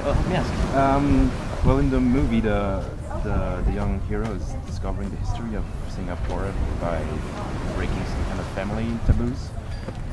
Let me ask. Well, in the movie, the young hero is discovering the history of Singapore by breaking some kind of family taboos.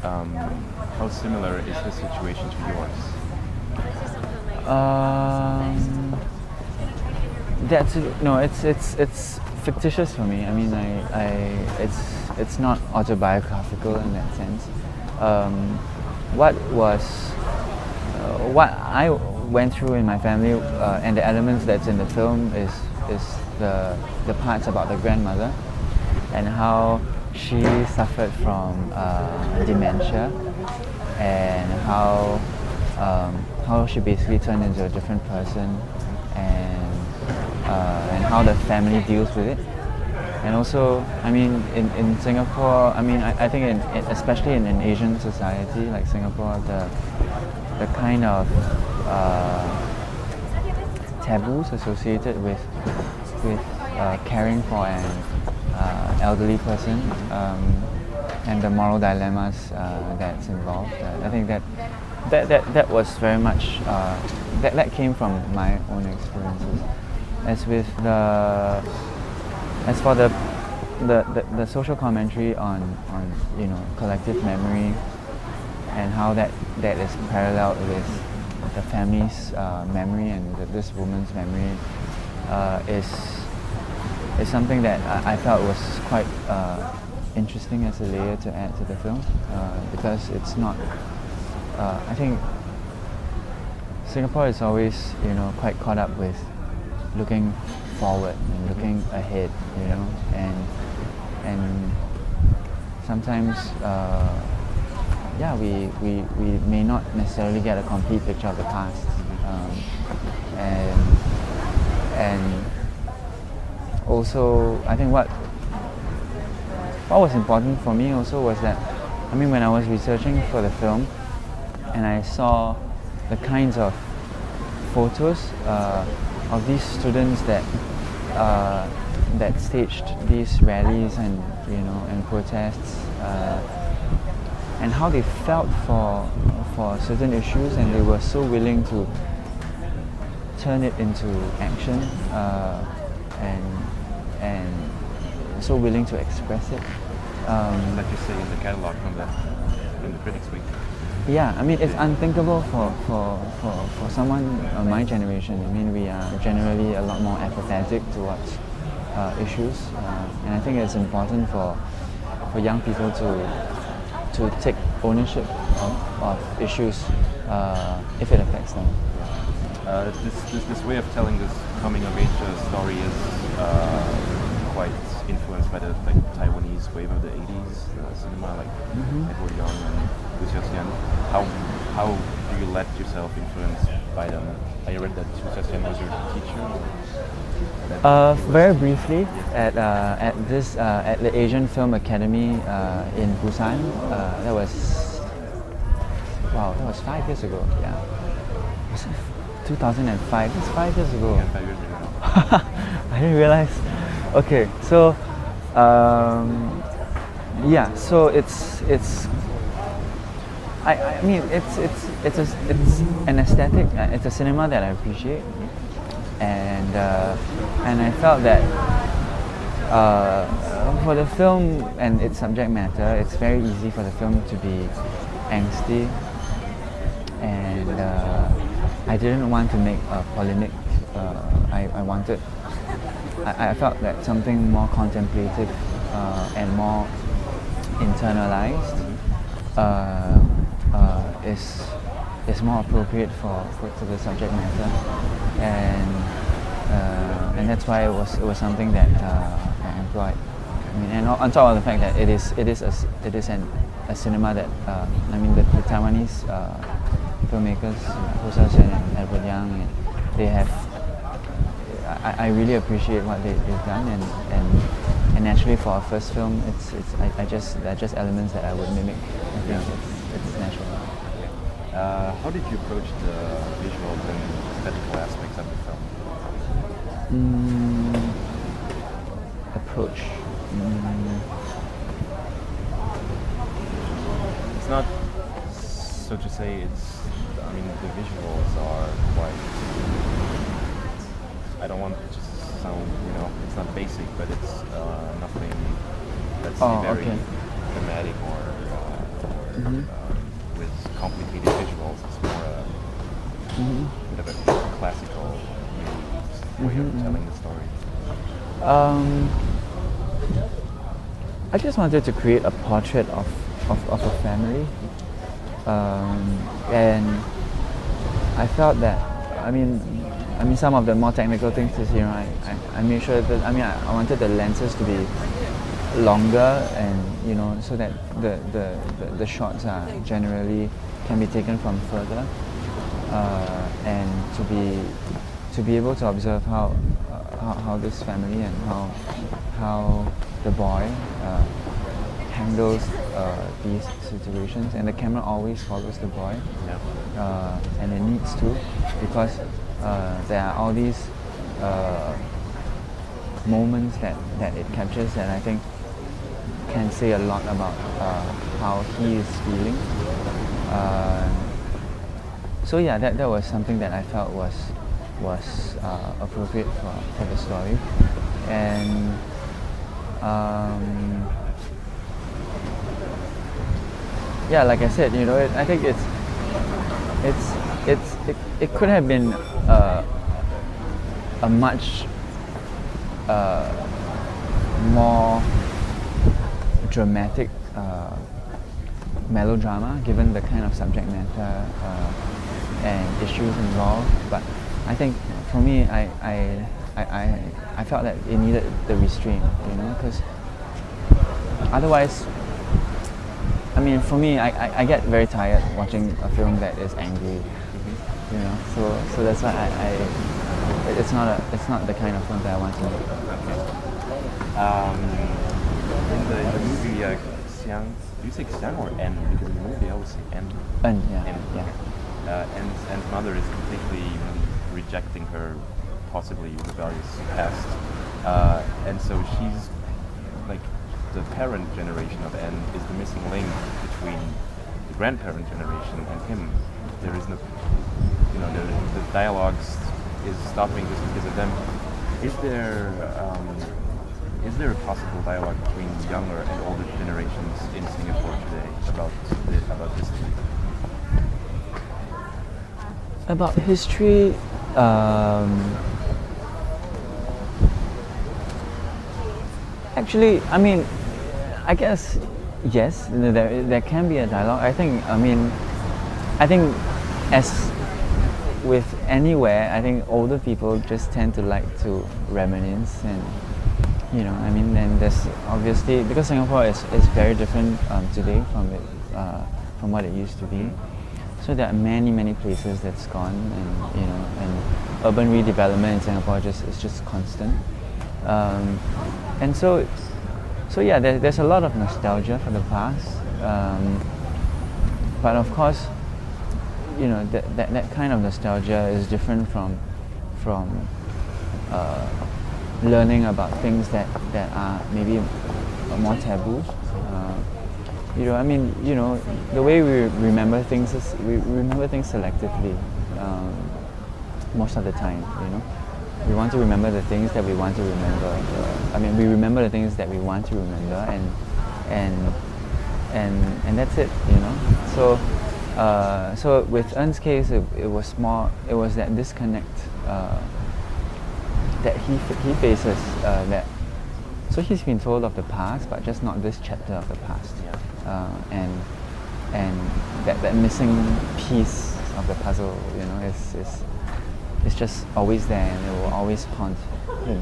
How similar is his situation to yours? That's no, it's fictitious for me. I mean, it's not autobiographical in that sense. What was what I went through in my family and the elements that's in the film is the parts about the grandmother and how she suffered from dementia and how she basically turned into a different person and how the family deals with it. And also, I mean, in Singapore, I mean, I think especially in an Asian society like Singapore, the kind of taboos associated with caring for an elderly person and the moral dilemmas that's involved. I think that was very much that came from my own experiences. As for the social commentary on collective memory and how that is paralleled with the family's memory and this woman's memory is something that I felt was quite interesting as a layer to add to the film because it's not. I think Singapore is always quite caught up with looking forward and looking ahead, and sometimes we may not necessarily get a complete picture of the past, and also I think what was important for me also was that, I mean, when I was researching for the film and I saw the kinds of photos of these students that staged these rallies and protests and how they felt for certain issues, and they were so willing to turn it into action and so willing to express it. Like you say in the catalog from the Critics Week. Yeah, I mean, it's unthinkable for someone of my generation. I mean, we are generally a lot more apathetic towards issues, and I think it's important for young people to take ownership of issues if it affects them. This way of telling this coming of age story is quite influenced by the Taiwanese wave of the 80s cinema, like Edward Young and Boo Junfeng. How do you let yourself influence by them? I read that Boo Junfeng was your teacher. Very briefly, at the Asian Film Academy in Busan. That was 5 years ago. Yeah, was it 2005? That's 5 years ago. Yeah, 5 years ago. I didn't realize. Okay, so so it's. I mean, it's an aesthetic. It's a cinema that I appreciate, and I felt that for the film and its subject matter, it's very easy for the film to be angsty, and I didn't want to make a polemic. I felt that something more contemplative and more internalized is more appropriate for the subject matter, and that's why it was something that I employed. I mean, and on top of the fact that it is a cinema that I mean the Taiwanese filmmakers, Boo Junfeng and Edward Young, they have. I really appreciate what they've done, and naturally for our first film, they're just elements that I would mimic. I think it's natural. How did you approach the visuals and aesthetical aspects of the film? Approach. It's not, so to say, I mean, the visuals are quite I don't want it to just sound, it's not basic, but it's nothing that's very okay. dramatic or with complicated visuals. It's more a bit of a classical way of telling the story. I just wanted to create a portrait of a family, and I felt that I mean some of the more technical things is I made sure that I wanted the lenses to be longer, and so that the shots are generally can be taken from further, and to be able to observe how this family and how the boy handles these situations, and the camera always follows the boy, and it needs to, because there are all these moments that it captures that I think can say a lot about how he is feeling. So yeah, that was something that I felt was appropriate for the story, and yeah, like I said, I think it could have been a much more dramatic melodrama, given the kind of subject matter and issues involved. But I think for me, I felt that it needed the restraint, because otherwise, for me, I get very tired watching a film that is angry, So that's why it's not the kind of film that I want to make. In the movie Xiang, do you say Xiang or N? Because in the movie I always say N. N, yeah. N's mother is completely rejecting her possibly rebellious past, and so she's like the parent generation of N is the missing link between the grandparent generation and him. There is no, the dialogues is stopping just because of them. Is there a possible dialogue between younger and older generations in Singapore today about history? About history, actually, I guess yes, there can be a dialogue. I think as with anywhere, I think older people just tend to like to reminisce, and and there's obviously, because Singapore is very different today from what it used to be. So there are many places that's gone, and urban redevelopment in Singapore is just constant, and so yeah, there's a lot of nostalgia for the past, but of course, that kind of nostalgia is different from learning about things that are maybe more taboo. The way we remember things is we remember things selectively most of the time. We want to remember the things that we want to remember. We remember the things that we want to remember, and that's it. So with En's case, it was that disconnect that he faces. So he's been told of the past, but just not this chapter of the past. And that missing piece of the puzzle, is just always there, and it will always haunt him.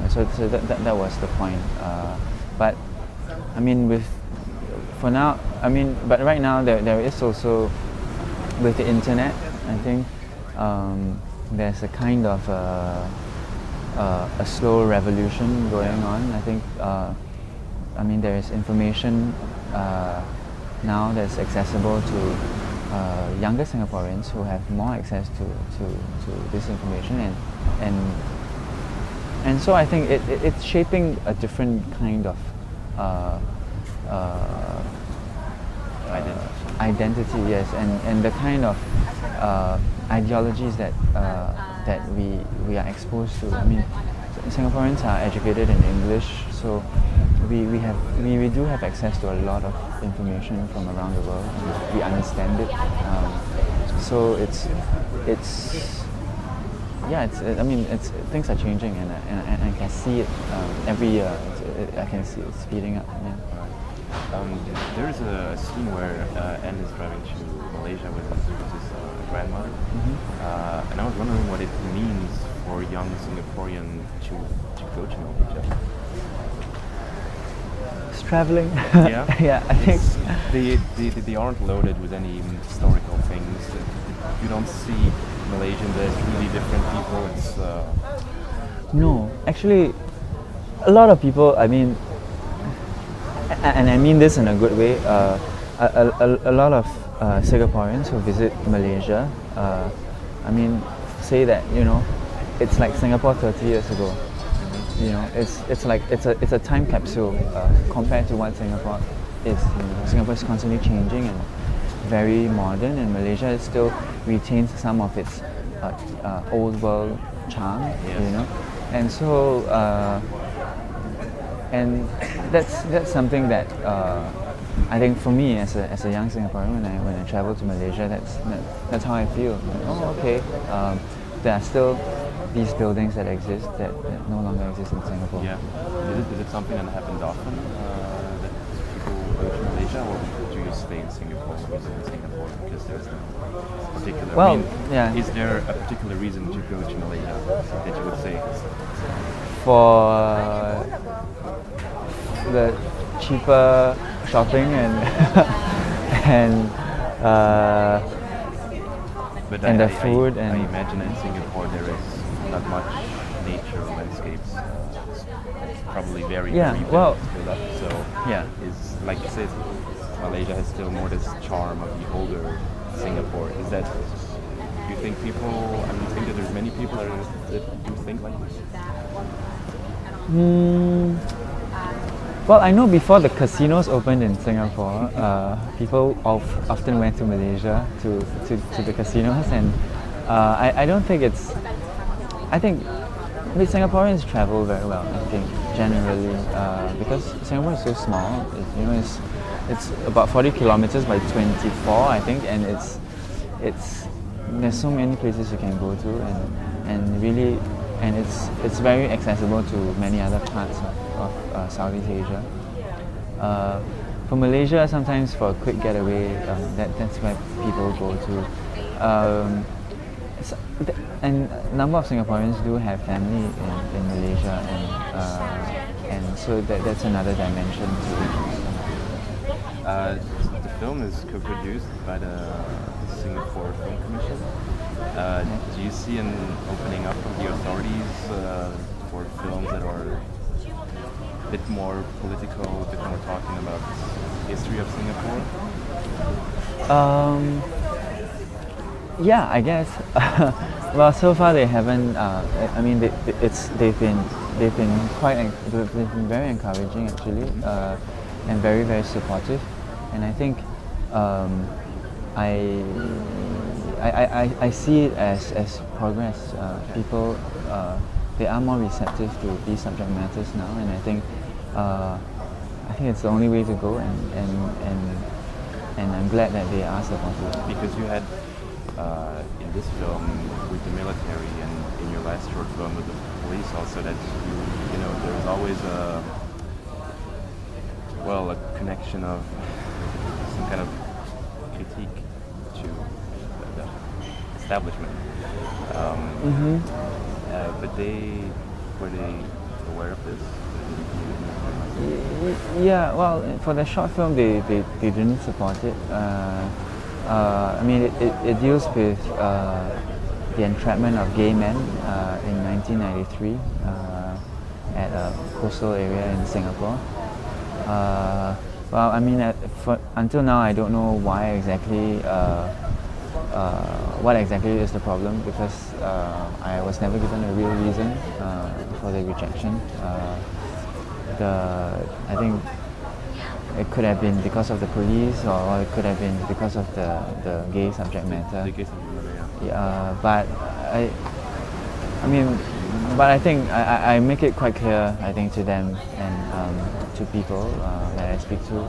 So that was the point. But but right now there is also, with the internet, I think there's a kind of a slow revolution going on. I think there is information now that's accessible to younger Singaporeans who have more access to this information, and so I think it's shaping a different kind of identity, yes, and the kind of ideologies that that we are exposed to. I mean, Singaporeans are educated in English, so we do have access to a lot of information from around the world. We understand it, so it's yeah, I mean, things are changing, and I can see it every year. I can see it speeding up. Yeah. There's a scene where Anne is driving to Malaysia with his grandmother, and I was wondering what it means for a young Singaporean to go to Malaysia. It's traveling. Yeah, yeah. I think they aren't loaded with any historical things. You don't see Malaysians as really different people. It's no, actually, a lot of people. I mean, and I mean this in a good way. A lot of Singaporeans who visit Malaysia, I mean, say that it's like Singapore 30 years ago. It's like it's a time capsule compared to what Singapore is. Singapore is constantly changing and very modern, and Malaysia still retains some of its old world charm. Yes. And so and that's something that I think for me as a young Singaporean, when I travel to Malaysia, that's how I feel. Oh, okay. There are still these buildings that exist that no longer exist in Singapore. Yeah. Is it something that happens often that people go to Malaysia, or do you stay in Singapore when you stay in Singapore? Because there's no particular. Well, I mean, yeah. Is there a particular reason to go to Malaysia that you would say? For the cheaper shopping and and the food I and imagine in Singapore there is not much nature landscapes. It's probably very built up. So yeah. is like you said, Malaysia has still more this charm of the older Singapore. Is that? Do you think people? I mean, think that there's many people that do think like this. Well, I know before the casinos opened in Singapore, people often went to Malaysia to the casinos, and I don't think it's. I think Singaporeans travel very well. I think generally because Singapore is so small. It's about 40 kilometers by 24, I think, and there's so many places you can go to, and really. And it's very accessible to many other parts of Southeast Asia. For Malaysia, sometimes for a quick getaway, that's where people go to. And a number of Singaporeans do have family in Malaysia, and so that's another dimension to it. The film is co-produced by the Singapore Film Commission. Do you see an opening up of the authorities for films that are a bit more political, a bit more talking about history of Singapore? Yeah, I guess. Well, so far they haven't. I mean, they've been very encouraging actually, and very very supportive, and I think I see it as progress. People they are more receptive to these subject matters now, and I think it's the only way to go, and I'm glad that they are supportive. Because you had in this film with the military, and in your last short film with the police, also that you know there's always a connection of some kind of critique to the establishment. But were they aware of this? Yeah, well, for the short film, they didn't support it. I mean, it deals with the entrapment of gay men in 1993 at a coastal area in Singapore. Well, I mean, until now, I don't know why exactly, what exactly is the problem, because I was never given a real reason for the rejection. I think it could have been because of the police, or it could have been because of the gay subject matter. The gay subject matter, yeah. But I mean, but I think I make it quite clear, I think, to them and to people that I speak to.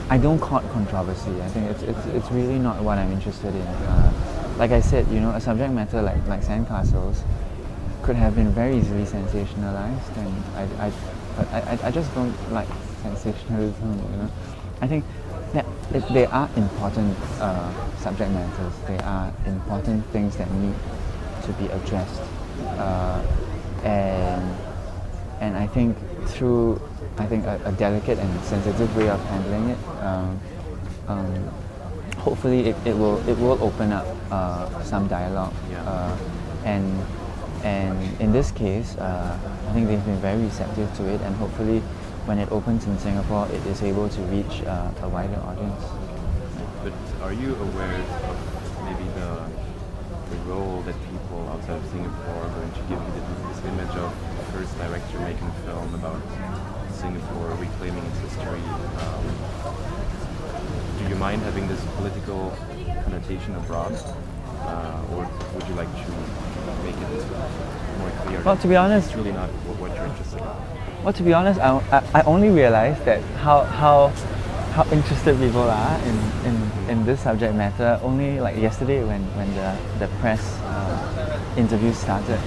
I don't court controversy. I think it's really not what I'm interested in. Like I said, you know, a subject matter like Sandcastles could have been very easily sensationalized, and I just don't like sensationalism. You know, I think that they are important subject matters. They are important things that need to be addressed, and I think through a delicate and sensitive way of handling it, hopefully it will open up some dialogue, and in this case, I think they've been very receptive to it, and hopefully when it opens in Singapore, it is able to reach a wider audience. But are you aware of maybe the role that people outside of Singapore are going to give you this image of the first director making a film about Singapore reclaiming its history? Do you mind having this political connotation abroad, or would you like to make it more clear? Well, to be honest, it's really not what you're interested in. Well, to be honest, I only realized that how interested people are in this subject matter only like yesterday when the press interview started.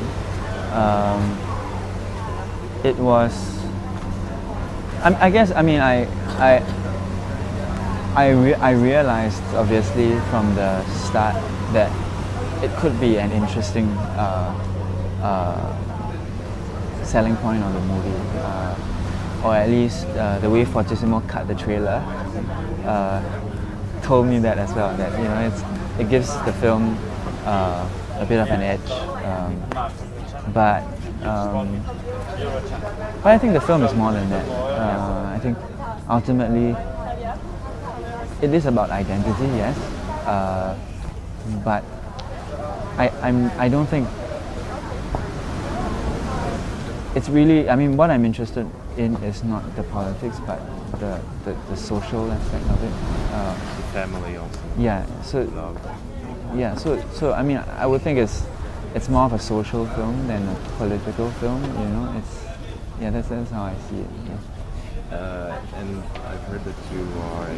It was, I guess, I mean, I realized obviously from the start that it could be an interesting selling point of the movie, or at least the way Fortissimo cut the trailer told me that as well. That, you know, it gives the film a bit of an edge, but I think the film is more than that. I think ultimately it is about identity, yes, but I don't think it's really, I mean, what I'm interested in is not the politics, but the social aspect of it. The family also. Yeah. So. Love. Yeah. So I mean, I would think it's more of a social film than a political film. You know, that's how I see it. Yeah. And I've heard that you are a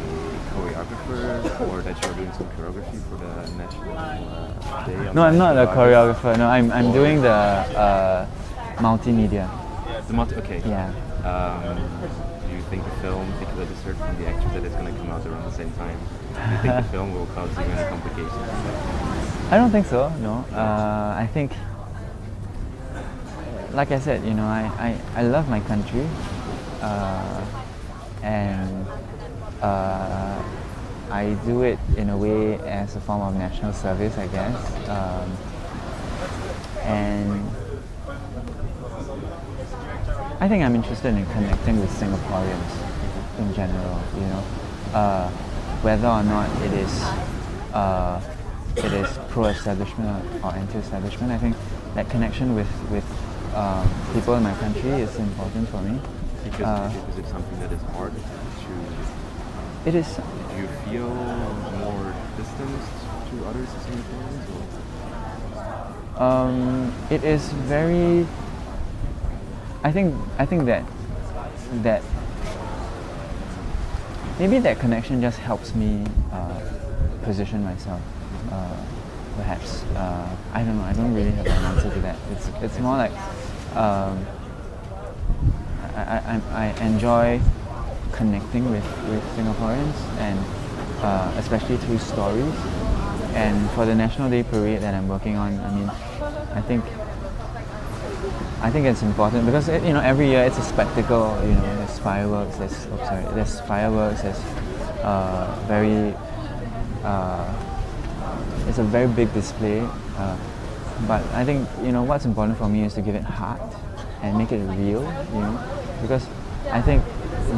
choreographer, or that you're doing some choreography for the National Day. No, I'm not a choreographer. No, I'm doing the multimedia. Okay. Yeah. Do you think the film, because I just heard from the actors that it's going to come out around the same time, do you think the film will cause you any complications? I don't think so. No. I think, like I said, you know, I love my country, and I do it in a way as a form of national service, I guess, and I think I'm interested in connecting with Singaporeans in general, you know, whether or not it is pro-establishment or anti-establishment. I think that connection with people in my country is important for me. Because is it something that is hard to? It is. Do you feel more distanced to others Singaporeans? It is very. I think that maybe that connection just helps me position myself. Perhaps I don't know. I don't really have an answer to that. It's more like I enjoy connecting with Singaporeans, and especially through stories. And for the National Day Parade that I'm working on, I mean, I think it's important because you know, every year it's a spectacle. You know, there's fireworks. There's it's a very big display. But I think, you know, what's important for me is to give it heart and make it real. You know, because I think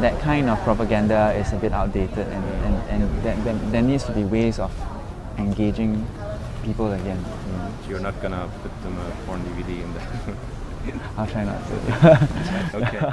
that kind of propaganda is a bit outdated, and there needs to be ways of engaging people again. You know? You're not gonna put them a porn DVD in the. I'll try not to. Okay.